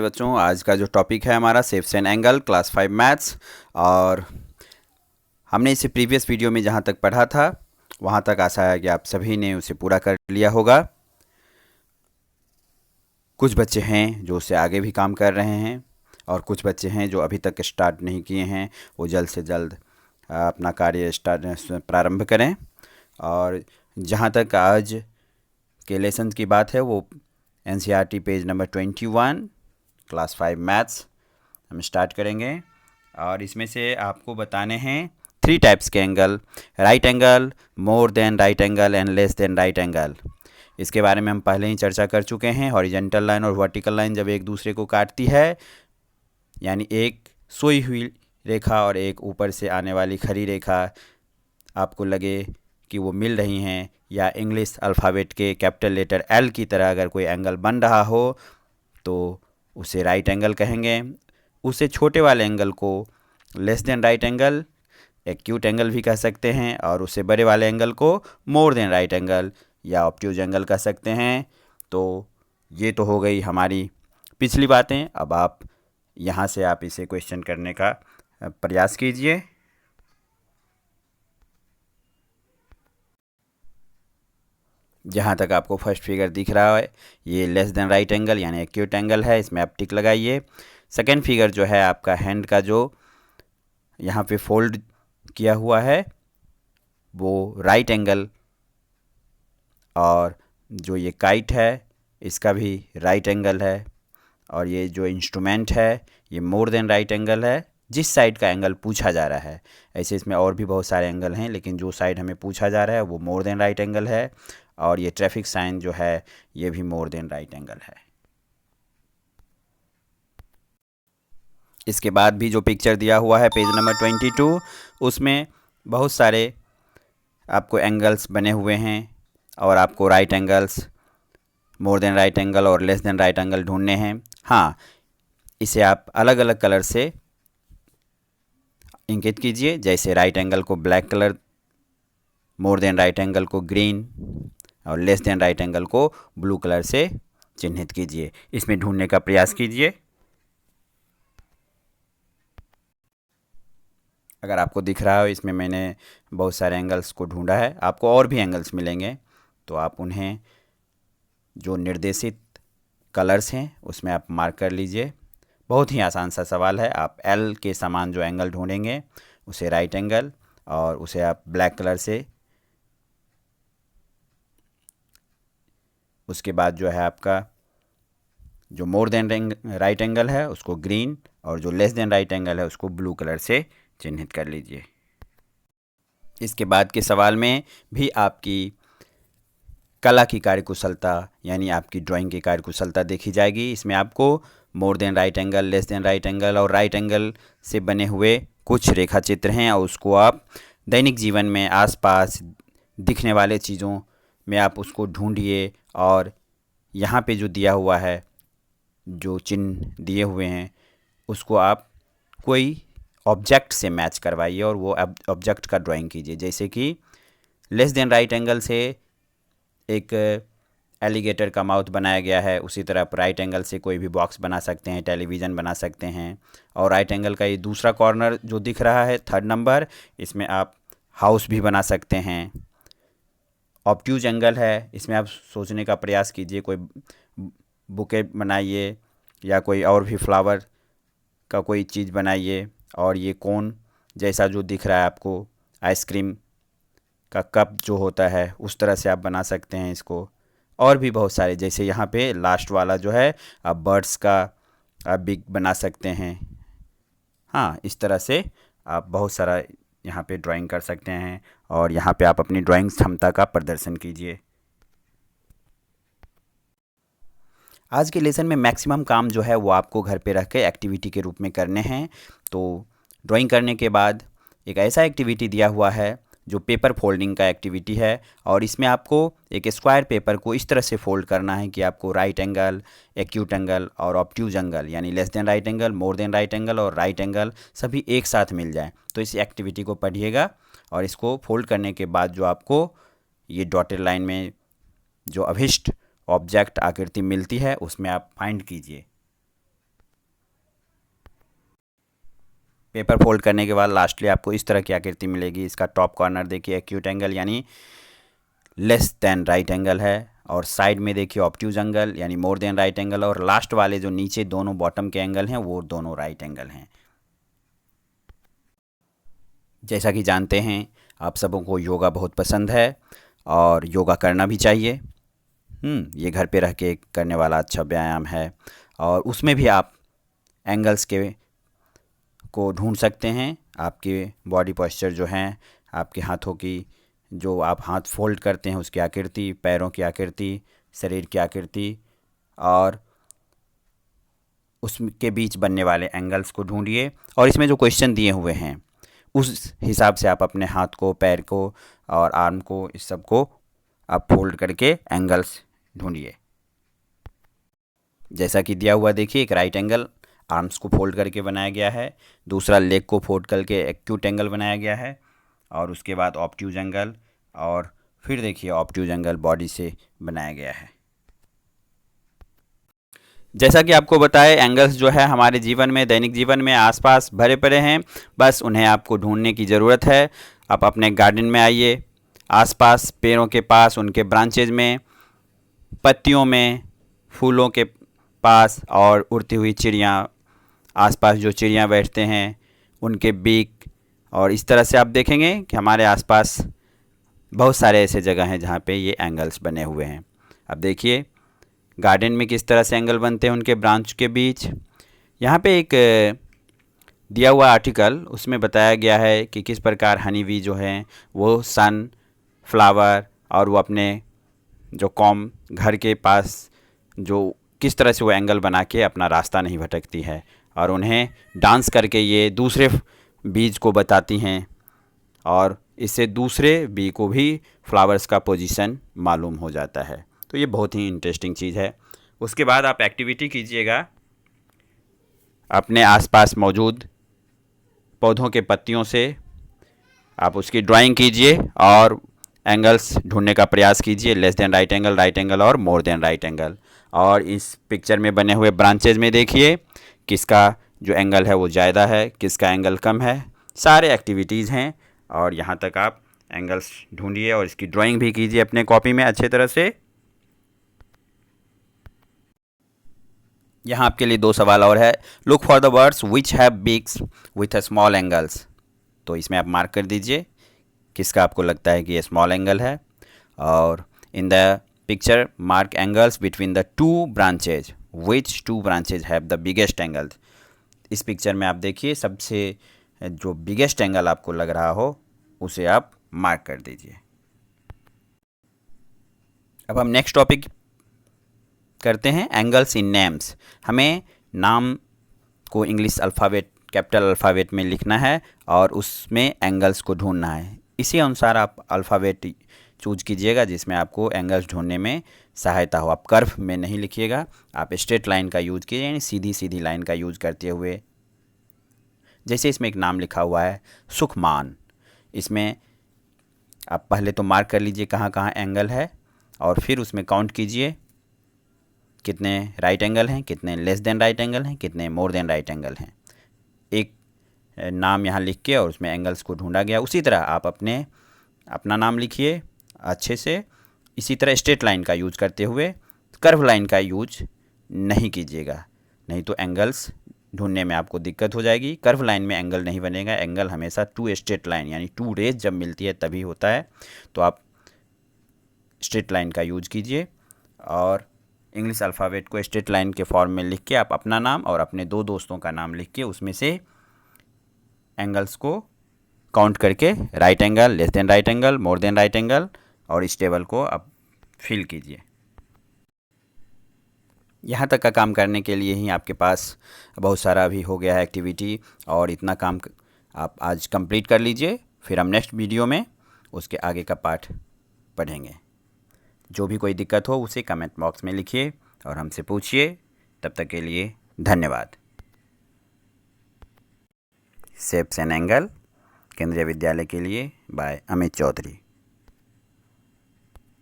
बच्चों, आज का जो टॉपिक है हमारा shapes and angle class 5 maths. और हमने इसे प्रीवियस वीडियो में जहाँ तक पढ़ा था वहाँ तक आशा है कि आप सभी ने उसे पूरा कर लिया होगा। कुछ बच्चे हैं जो उससे आगे भी काम कर रहे हैं और कुछ बच्चे हैं जो अभी तक स्टार्ट नहीं किए हैं। वो जल्द से जल्द अपना कार्य प्रारंभ करें। और जहाँ तक आज के लेसन की बात है वो NCERT page number 21 class 5 maths हम स्टार्ट करेंगे। और इसमें से आपको बताने हैं 3 टाइप्स के angle: right angle, more than right angle and less than right angle. इसके बारे में हम पहले ही चर्चा कर चुके हैं। हॉरिजॉन्टल लाइन और वर्टिकल लाइन जब एक दूसरे को काटती है, यानी एक सोई हुई रेखा और एक ऊपर से आने वाली खड़ी रेखा आपको लगे कि वो मिल रही हैं, या इंग्लिश अल्फ़ाबेट के कैपिटल लेटर L की तरह अगर कोई एंगल बन रहा हो तो उसे राइट एंगल कहेंगे। उससे छोटे वाले एंगल को less than right angle, acute angle भी कह सकते हैं, और उससे बड़े वाले एंगल को मोर देन राइट एंगल या ऑब्ट्यूज एंगल कह सकते हैं। तो ये तो हो गई हमारी पिछली बातें। अब आप यहाँ से आप इसे क्वेश्चन करने का प्रयास कीजिए। जहाँ तक आपको फर्स्ट फिगर दिख रहा है ये लेस देन राइट एंगल यानी एक्यूट एंगल है, इसमें आप टिक लगाइए। सेकेंड फिगर जो है आपका हैंड का जो यहाँ पे फोल्ड किया हुआ है वो राइट एंगल, और जो ये काइट है इसका भी राइट एंगल है, और ये जो इंस्ट्रूमेंट है ये मोर देन राइट एंगल है जिस साइड का एंगल पूछा जा रहा है। ऐसे इसमें और भी बहुत सारे एंगल हैं, लेकिन जो साइड हमें पूछा जा रहा है वो मोर देन राइट एंगल है। और ये ट्रैफिक साइन जो है ये भी मोर देन राइट एंगल है। इसके बाद भी जो पिक्चर दिया हुआ है पेज नंबर 22, उसमें बहुत सारे आपको एंगल्स बने हुए हैं और आपको right angles, more than right angle और लेस देन राइट एंगल ढूंढने हैं। हाँ, इसे आप अलग अलग कलर से इंकित कीजिए, जैसे राइट एंगल को black colour, more than right angle को ग्रीन और लेस देन राइट एंगल को ब्लू कलर से चिन्हित कीजिए। इसमें ढूंढने का प्रयास कीजिए। अगर आपको दिख रहा हो इसमें मैंने बहुत सारे एंगल्स को ढूंढा है, आपको और भी एंगल्स मिलेंगे तो आप उन्हें जो निर्देशित कलर्स हैं उसमें आप मार्क कर लीजिए। बहुत ही आसान सा सवाल है। आप L के समान जो एंगल ढूंढेंगे उसे राइट एंगल, और उसे आप ब्लैक कलर से, उसके बाद जो है आपका जो मोर देन राइट एंगल है उसको ग्रीन, और जो लेस देन राइट एंगल है उसको ब्लू कलर से चिन्हित कर लीजिए। इसके बाद के सवाल में भी आपकी कला की कार्यकुशलता यानी आपकी ड्राइंग की कार्यकुशलता देखी जाएगी। इसमें आपको more than right angle, less than right angle और राइट एंगल से बने हुए कुछ रेखा चित्र हैं, और उसको आप दैनिक जीवन में आसपास दिखने वाले चीज़ों में आप उसको ढूंढिए, और यहाँ पे जो दिया हुआ है, जो चिन्ह दिए हुए हैं, उसको आप कोई ऑब्जेक्ट से मैच करवाइए और वो ऑब्जेक्ट का ड्राइंग कीजिए। जैसे कि लेस देन राइट एंगल से एक एलिगेटर का माउथ बनाया गया है, उसी तरह आप राइट एंगल से कोई भी बॉक्स बना सकते हैं, टेलीविज़न बना सकते हैं। और राइट एंगल का ये दूसरा कॉर्नर जो दिख रहा है, थर्ड नंबर, इसमें आप हाउस भी बना सकते हैं। ऑब्ट्यूज एंगल है, इसमें आप सोचने का प्रयास कीजिए, कोई बुके बनाइए या कोई और भी फ्लावर का कोई चीज़ बनाइए। और ये कोन जैसा जो दिख रहा है आपको, आइसक्रीम का कप जो होता है उस तरह से आप बना सकते हैं इसको। और भी बहुत सारे, जैसे यहाँ पे लास्ट वाला जो है आप बर्ड्स का आप बिग बना सकते हैं। हाँ, इस तरह से आप बहुत सारा यहाँ पे ड्राइंग कर सकते हैं, और यहाँ पे आप अपनी ड्राइंग क्षमता का प्रदर्शन कीजिए। आज के लेसन में मैक्सिमम काम जो है वो आपको घर पे रह के एक्टिविटी के रूप में करने हैं। तो ड्राइंग करने के बाद एक ऐसा एक्टिविटी दिया हुआ है जो पेपर फोल्डिंग का एक्टिविटी है, और इसमें आपको एक स्क्वायर पेपर को इस तरह से फोल्ड करना है कि आपको राइट एंगल, एक्यूट एंगल और ऑब्ट्यूज एंगल यानी less than right angle, more than right angle और राइट एंगल सभी एक साथ मिल जाए। तो इस एक्टिविटी को पढ़िएगा, और इसको फोल्ड करने के बाद जो आपको ये डॉटेड लाइन में जो अभिष्ट ऑब्जेक्ट आकृति मिलती है उसमें आप फाइंड कीजिए। पेपर फोल्ड करने के बाद लास्टली आपको इस तरह की आकृति मिलेगी। इसका टॉप कॉर्नर देखिए एक्यूट एंगल यानी लेस देन राइट एंगल है, और साइड में देखिए ऑब्ट्यूज एंगल यानी मोर देन राइट एंगल, और लास्ट वाले जो नीचे दोनों बॉटम के एंगल हैं वो दोनों राइट एंगल हैं। जैसा कि जानते हैं आप सबों को योगा बहुत पसंद है और योगा करना भी चाहिए। ये घर पे रह के करने वाला अच्छा व्यायाम है, और उसमें भी आप एंगल्स को ढूंढ सकते हैं। आपके बॉडी पोस्चर जो हैं, आपके हाथों की जो आप हाथ फोल्ड करते हैं उसकी आकृति, पैरों की आकृति, शरीर की आकृति, और उसके बीच बनने वाले एंगल्स को ढूंढिए। और इसमें जो क्वेश्चन दिए हुए हैं उस हिसाब से आप अपने हाथ को, पैर को और आर्म को, इस सब को आप फोल्ड करके एंगल्स ढूंढिए। जैसा कि दिया हुआ देखिए, एक राइट एंगल आर्म्स को फोल्ड करके बनाया गया है, दूसरा लेग को फोल्ड करके एक्यूट एंगल बनाया गया है, और उसके बाद ऑब्ट्यूज एंगल, और फिर देखिए ऑब्ट्यूज एंगल बॉडी से बनाया गया है। जैसा कि आपको बताए, एंगल्स जो है हमारे जीवन में, दैनिक जीवन में आसपास भरे पड़े हैं, बस उन्हें आपको ढूंढने की ज़रूरत है। आप अपने गार्डन में आइए, आसपास पेड़ों के पास, उनके ब्रांचेज में, पत्तियों में, फूलों के पास, और उड़ती हुई चिड़िया, आसपास जो चिड़िया बैठते हैं उनके बीक, और इस तरह से आप देखेंगे कि हमारे आसपास बहुत सारे ऐसे जगह हैं जहाँ पे ये एंगल्स बने हुए हैं। अब देखिए गार्डन में किस तरह से एंगल बनते हैं उनके ब्रांच के बीच। यहाँ पे एक दिया हुआ आर्टिकल, उसमें बताया गया है कि किस प्रकार हनी बी जो हैं वो सन, फ्लावर, और वो अपने जो कॉम घर के पास जो किस तरह से वो एंगल बना के अपना रास्ता नहीं भटकती है, और उन्हें डांस करके ये दूसरे बीज को बताती हैं, और इससे दूसरे बी को भी फ्लावर्स का पोजीशन मालूम हो जाता है। तो ये बहुत ही इंटरेस्टिंग चीज़ है। उसके बाद आप एक्टिविटी कीजिएगा, अपने आसपास मौजूद पौधों के पत्तियों से आप उसकी ड्राइंग कीजिए और एंगल्स ढूंढने का प्रयास कीजिए, लेस देन राइट एंगल और मोर देन राइट एंगल। और इस पिक्चर में बने हुए ब्रांचेज में देखिए किसका जो एंगल है वो ज़्यादा है, किसका एंगल कम है। सारे एक्टिविटीज़ हैं, और यहाँ तक आप एंगल्स ढूंढिए और इसकी ड्राइंग भी कीजिए अपने कॉपी में अच्छे तरह से। यहाँ आपके लिए 2 सवाल और है। Look for the words which have bigs with a small angles. तो इसमें आप मार्क कर दीजिए किसका आपको लगता है कि ये स्मॉल एंगल है, और in the picture mark angles between the 2 branches, which 2 branches have the biggest angle. इस पिक्चर में आप देखिए सबसे जो बिगेस्ट एंगल आपको लग रहा हो उसे आप मार्क कर दीजिए। अब हम नेक्स्ट टॉपिक करते हैं, एंगल्स इन नेम्स। हमें नाम को इंग्लिश अल्फ़ाबेट, कैपिटल अल्फ़ाबेट में लिखना है और उसमें एंगल्स को ढूंढना है। इसी अनुसार आप अल्फ़ाबेट चूज कीजिएगा जिसमें आपको एंगल्स ढूंढने में सहायता हो। आप कर्व में नहीं लिखिएगा, आप स्ट्रेट लाइन का यूज़ कीजिए, यानी सीधी सीधी लाइन का यूज़ करते हुए। जैसे इसमें एक नाम लिखा हुआ है सुखमान, इसमें आप पहले तो मार्क कर लीजिए कहाँ कहाँ एंगल है, और फिर उसमें काउंट कीजिए कितने राइट एंगल हैं, कितने लेस देन राइट एंगल हैं, कितने मोर देन राइट एंगल हैं। एक नाम यहाँ लिख के और उसमें एंगल्स को ढूंढा गया। उसी तरह आप अपना नाम लिखिए अच्छे से। इसी तरह स्ट्रेट लाइन का यूज करते हुए कर्व लाइन का यूज नहीं कीजिएगा, नहीं तो एंगल्स ढूंढने में आपको दिक्कत हो जाएगी। कर्व लाइन में एंगल नहीं बनेगा, एंगल हमेशा 2 स्ट्रेट लाइन यानी 2 रेज जब मिलती है तभी होता है। तो आप स्ट्रेट लाइन का यूज कीजिए और इंग्लिश अल्फ़ाबेट को स्ट्रेट लाइन के फॉर्म में लिख के आप अपना नाम और अपने 2 दोस्तों का नाम लिख के उसमें से एंगल्स को काउंट करके right angle, less than right angle, more than right angle, और इस टेबल को आप फिल कीजिए। यहाँ तक का काम करने के लिए ही आपके पास बहुत सारा अभी हो गया है एक्टिविटी, और इतना काम आप आज कंप्लीट कर लीजिए। फिर हम नेक्स्ट वीडियो में उसके आगे का पार्ट पढ़ेंगे। जो भी कोई दिक्कत हो उसे कमेंट बॉक्स में लिखिए और हमसे पूछिए। तब तक के लिए धन्यवाद। शेप्स एंड एंगल केंद्रीय विद्यालय के लिए बाय अमित चौधरी।